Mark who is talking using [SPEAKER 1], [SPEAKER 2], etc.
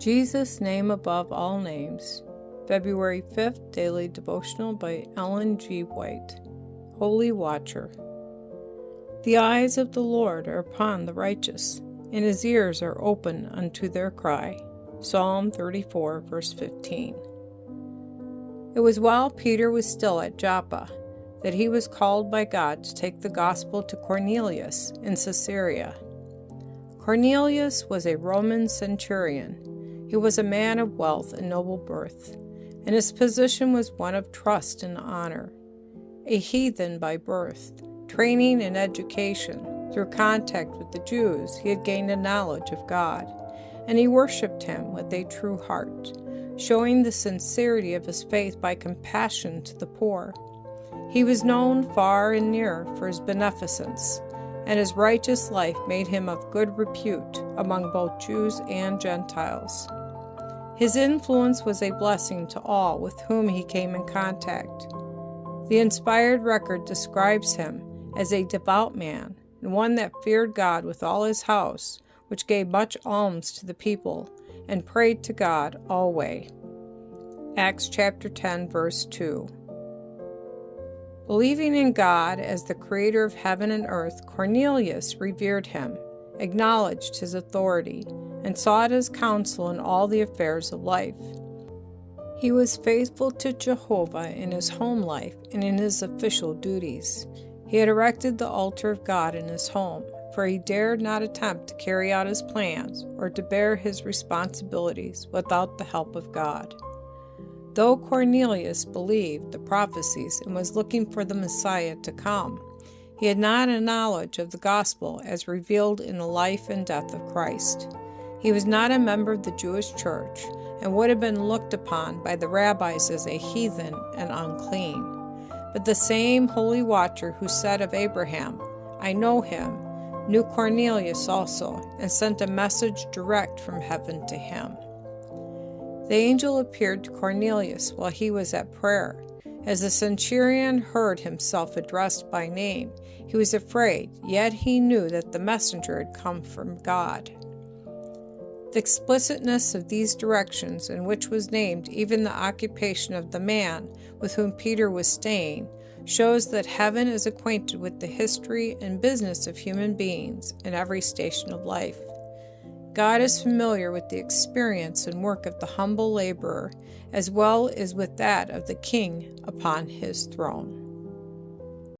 [SPEAKER 1] Jesus' Name Above All Names, February 5th Daily Devotional by Ellen G. White. Holy Watcher. The eyes of the Lord are upon the righteous, and his ears are open unto their cry. Psalm 34, verse 15. It was while Peter was still at Joppa that he was called by God to take the gospel to Cornelius in Caesarea. Cornelius was a Roman centurion. He was a man of wealth and noble birth, and his position was one of trust and honor. A heathen by birth, training and education, through contact with the Jews, he had gained a knowledge of God, and he worshipped him with a true heart, showing the sincerity of his faith by compassion to the poor. He was known far and near for his beneficence, and his righteous life made him of good repute among both Jews and Gentiles. His influence was a blessing to all with whom he came in contact. The inspired record describes him as a devout man, and one that feared God with all his house, which gave much alms to the people, and prayed to God alway. Acts chapter 10, verse 2. Believing in God as the creator of heaven and earth, Cornelius revered him, acknowledged his authority, and sought his counsel in all the affairs of life. He was faithful to Jehovah in his home life and in his official duties. He had erected the altar of God in his home, for he dared not attempt to carry out his plans or to bear his responsibilities without the help of God. Though Cornelius believed the prophecies and was looking for the Messiah to come, he had not a knowledge of the gospel as revealed in the life and death of Christ. He was not a member of the Jewish church and would have been looked upon by the rabbis as a heathen and unclean. But the same holy watcher who said of Abraham, "I know him," knew Cornelius also, and sent a message direct from heaven to him. The angel appeared to Cornelius while he was at prayer. As the centurion heard himself addressed by name, he was afraid, yet he knew that the messenger had come from God. The explicitness of these directions, in which was named even the occupation of the man with whom Peter was staying, shows that heaven is acquainted with the history and business of human beings in every station of life. God is familiar with the experience and work of the humble laborer, as well as with that of the king upon his throne.